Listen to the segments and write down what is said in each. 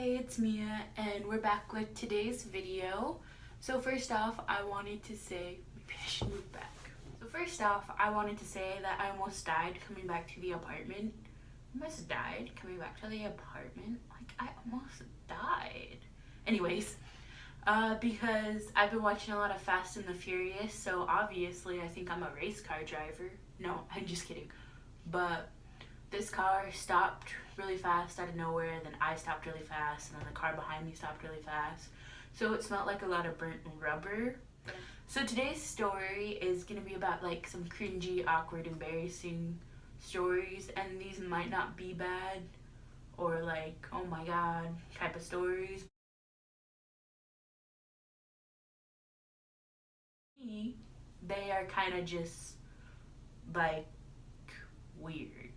Hey, it's Mia, and we're back with today's video. So first off, I wanted to say, maybe I should move back. So first off, I wanted to say that I almost died coming back to the apartment. Almost died coming back to the apartment. Like, I almost died. Anyways, because I've been watching a lot of Fast and the Furious, so obviously I think I'm a race car driver. No, I'm just kidding. But this car stopped really fast out of nowhere, then I stopped really fast, and then the car behind me stopped really fast. So it smelled like a lot of burnt rubber. So today's story is going to be about like some cringy, awkward, embarrassing stories, and these might not be bad or like, oh my god, type of stories. They are kind of just like weird,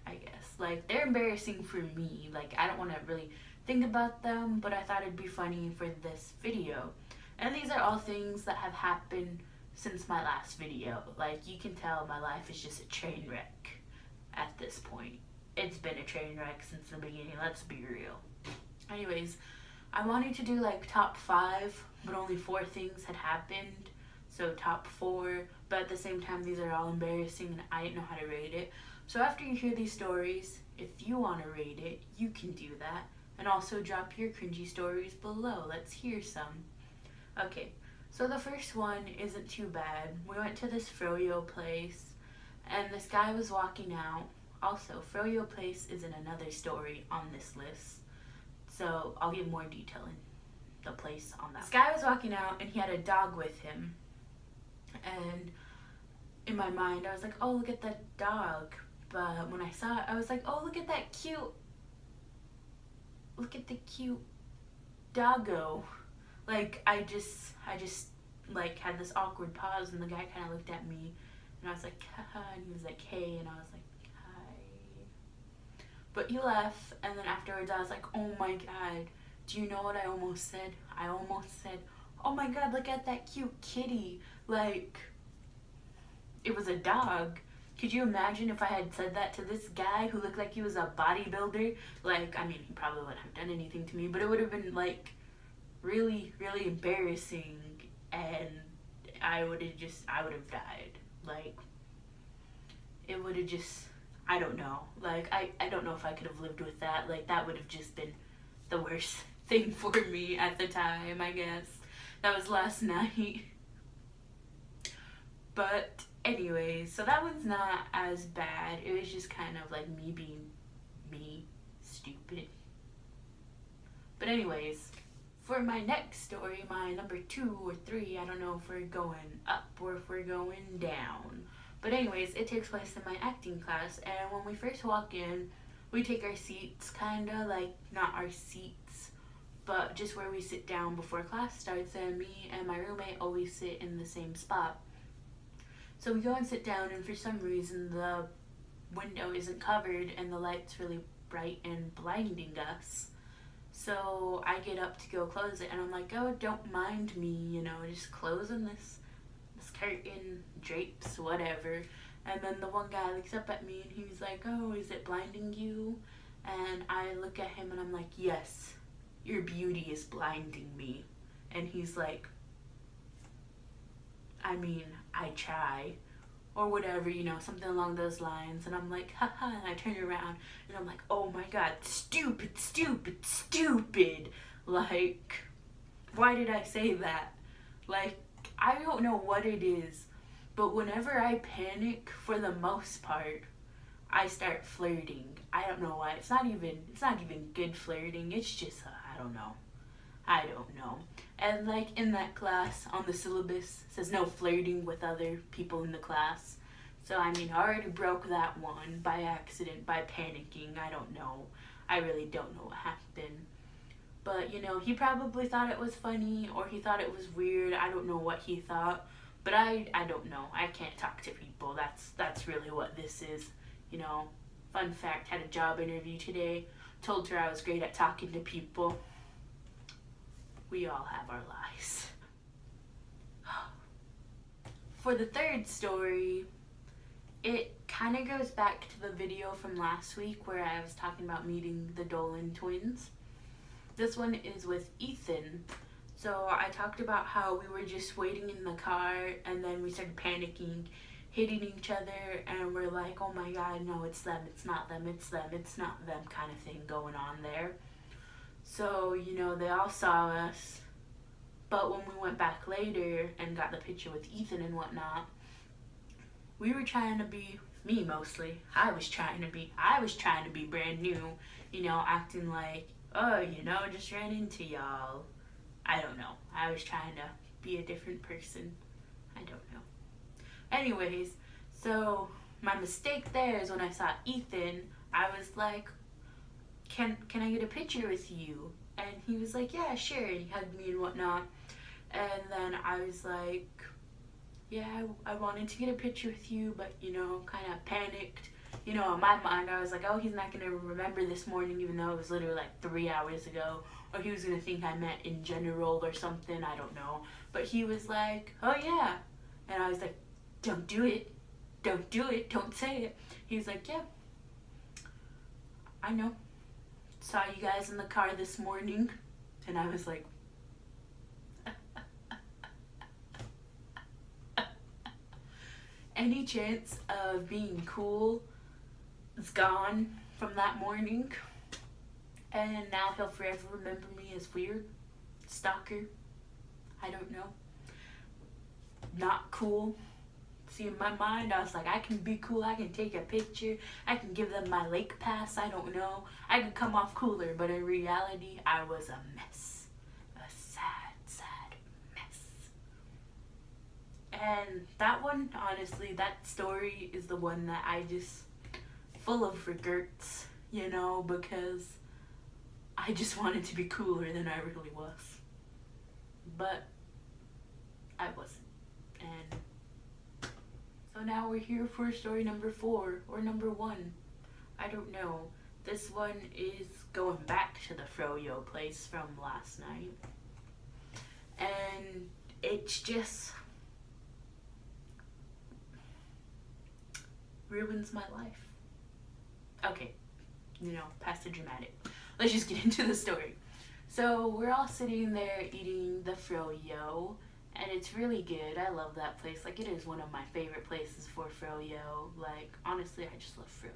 I guess. Like, they're embarrassing for me. Like, I don't want to really think about them, but I thought it'd be funny for this video. And these are all things that have happened since my last video. Like, you can tell my life is just a train wreck at this point. It's been a train wreck since the beginning, let's be real. Anyways, I wanted to do like top 5, but only 4 things had happened. So top 4, but at the same time these are all embarrassing and I didn't know how to rate it. So after you hear these stories, if you want to rate it, you can do that. And also drop your cringy stories below. Let's hear some. Okay, so the first one isn't too bad. We went to this froyo place and this guy was walking out. Also, froyo place is in another story on this list, so I'll give more detail in the place on that. This guy was walking out and he had a dog with him. And in my mind, I was like, oh, look at that dog. But when I saw it, I was like, oh, look at the cute doggo. Like, I just like had this awkward pause, and the guy kind of looked at me, and I was like, haha, and he was like, hey, and I was like, hi. But he left, and then afterwards I was like, oh my god, do you know what I almost said? I almost said, oh my god, look at that cute kitty. Like, it was a dog. Could you imagine if I had said that to this guy who looked like he was a bodybuilder? Like, I mean, he probably wouldn't have done anything to me, but it would have been like really, really embarrassing, and I would have died. Like, it would have just, I don't know. Like, I don't know if I could have lived with that. Like, that would have just been the worst thing for me at the time, I guess. That was last night. But anyways, so that one's not as bad. It was just kind of like me being me, stupid. But anyways, for my next story, my number 2 or 3, I don't know if we're going up or if we're going down. But anyways, it takes place in my acting class, and when we first walk in, we take our seats, kinda like not our seats, but just where we sit down before class starts, and me and my roommate always sit in the same spot. So we go and sit down, and for some reason the window isn't covered and the light's really bright and blinding us. So I get up to go close it, and I'm like, oh, don't mind me, you know, just closing this curtain, drapes, whatever. And then the one guy looks up at me and he's like, oh, is it blinding you? And I look at him and I'm like, yes, your beauty is blinding me. And he's like, I mean, I try, or whatever, you know, something along those lines. And I'm like, haha, and I turn around and I'm like, oh my god, stupid, stupid, stupid. Like, why did I say that? Like, I don't know what it is, but whenever I panic, for the most part, I start flirting. I don't know why. It's not even good flirting. It's just, I don't know. And like in that class on the syllabus says no flirting with other people in the class. So I mean, I already broke that one by accident, by panicking. I don't know. I really don't know what happened. But you know, he probably thought it was funny, or he thought it was weird. I don't know what he thought. But I don't know. I can't talk to people. That's really what this is. You know, fun fact, had a job interview today. Told her I was great at talking to people. We all have our lies. For the third story, it kind of goes back to the video from last week where I was talking about meeting the Dolan twins. This one is with Ethan. So I talked about how we were just waiting in the car and then we started panicking, hitting each other, and we're like, oh my god, no, it's them, it's not them, it's them, it's not them kind of thing going on there. So, they all saw us, but when we went back later and got the picture with Ethan and whatnot, we were trying to be, me mostly, I was trying to be brand new, acting like, oh, just ran into y'all. I don't know. I was trying to be a different person. I don't know. Anyways, so my mistake there is when I saw Ethan, I was like, can I get a picture with you? And he was like, yeah, sure. And he hugged me and whatnot. And then I was like, yeah, I wanted to get a picture with you, but, kind of panicked. In my mind, I was like, oh, he's not going to remember this morning, even though it was literally like 3 hours ago. Or he was going to think I meant in general or something. I don't know. But he was like, oh, yeah. And I was like, don't do it. Don't do it. Don't say it. He was like, yeah, I know. Saw you guys in the car this morning. And I was like, any chance of being cool is gone from that morning. And now he'll forever remember me as weird, stalker, I don't know, not cool. See, in my mind, I was like, I can be cool, I can take a picture, I can give them my lake pass, I don't know. I could come off cooler, but in reality, I was a mess. A sad, sad mess. And that one, honestly, that story is the one that I just, full of regrets, because I just wanted to be cooler than I really was. But I wasn't. And so now we're here for story number 4 or number 1. I don't know. This one is going back to the Froyo place from last night. And it's just ruins my life. Okay, past the dramatic. Let's just get into the story. So we're all sitting there eating the froyo, and it's really good. I love that place. Like, it is one of my favorite places for froyo. Like, honestly, I just love froyo.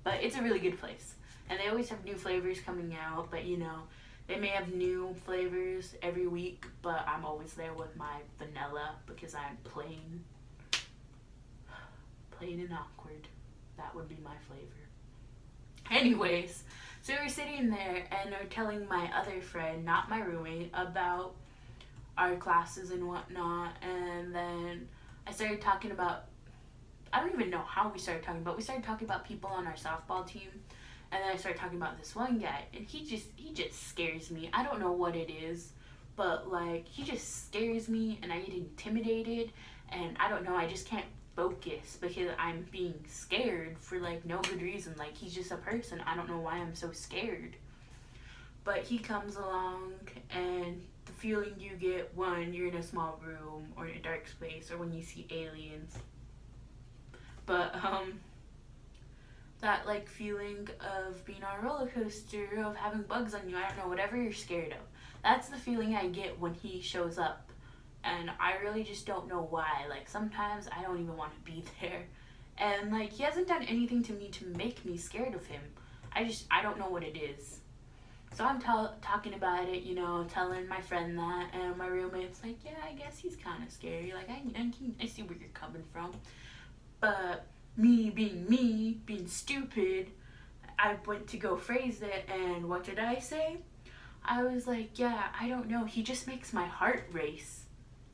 But it's a really good place. And they always have new flavors coming out, but they may have new flavors every week, but I'm always there with my vanilla because I'm plain and awkward. That would be my flavor. Anyways, so we're sitting there and we're telling my other friend, not my roommate, about our classes and whatnot. And then I started talking about, I don't even know how we started talking about people on our softball team. And then I started talking about this one guy, and he just scares me. I don't know what it is, but like, he just scares me and I get intimidated, and I don't know, I just can't focus because I'm being scared for like no good reason. Like, he's just a person. I don't know why I'm so scared. But he comes along, and the feeling you get when you're in a small room or in a dark space or when you see aliens. But that like feeling of being on a roller coaster, of having bugs on you, I don't know, whatever you're scared of. That's the feeling I get when he shows up. And I really just don't know why. Like, sometimes I don't even want to be there. And like, he hasn't done anything to me to make me scared of him. I don't know what it is. So I'm talking about it, telling my friend that, and my roommate's like, yeah, I guess he's kind of scary. Like, I see where you're coming from. But me, being stupid, I went to go phrase it, and what did I say? I was like, yeah, I don't know, he just makes my heart race.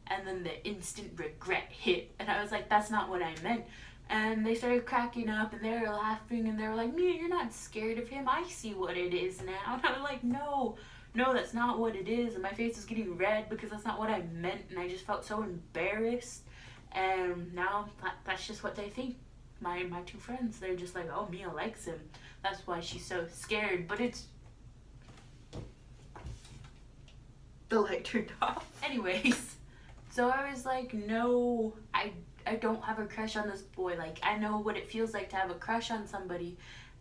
And then the instant regret hit, and I was like, that's not what I meant. And they started cracking up, and they were laughing, and they were like, Mia, you're not scared of him, I see what it is now. And I was like, no, that's not what it is. And my face was getting red because that's not what I meant, and I just felt so embarrassed. And now that's just what they think. My two friends, they're just like, oh, Mia likes him, that's why she's so scared. But it's, the light turned off. Anyways, so I was like, no, I don't have a crush on this boy. Like, I know what it feels like to have a crush on somebody,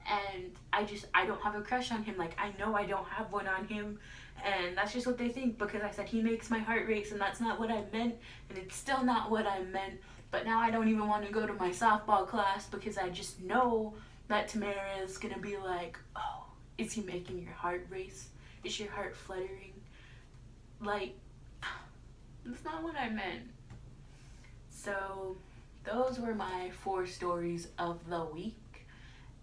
and I don't have a crush on him. Like, I know I don't have one on him, and that's just what they think because I said he makes my heart race, and that's not what I meant, and it's still not what I meant. But now I don't even want to go to my softball class because I just know that Tamara is gonna be like, oh, is he making your heart race? Is your heart fluttering? Like, that's not what I meant. So those were my 4 stories of the week,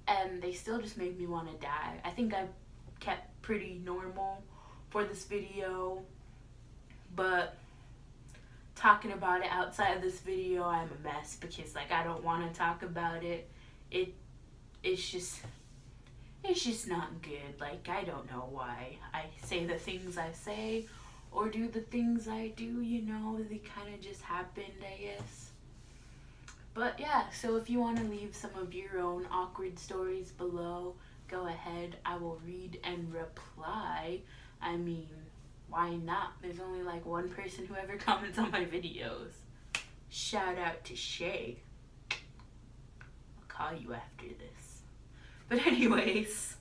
and they still just made me want to die. I think I kept pretty normal for this video, but talking about it outside of this video, I'm a mess because, like, I don't want to talk about it. It's just not good. Like, I don't know why I say the things I say or do the things I do, you know, they kind of just happened, I guess. But yeah, so if you want to leave some of your own awkward stories below, go ahead. I will read and reply. I mean, why not? There's only like one person who ever comments on my videos. Shout out to Shay. I'll call you after this. But anyways,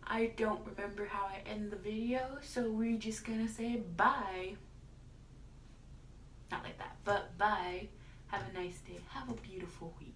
I don't remember how I end the video, so we're just gonna say bye. Not like that, but bye. Have a nice day. Have a beautiful week.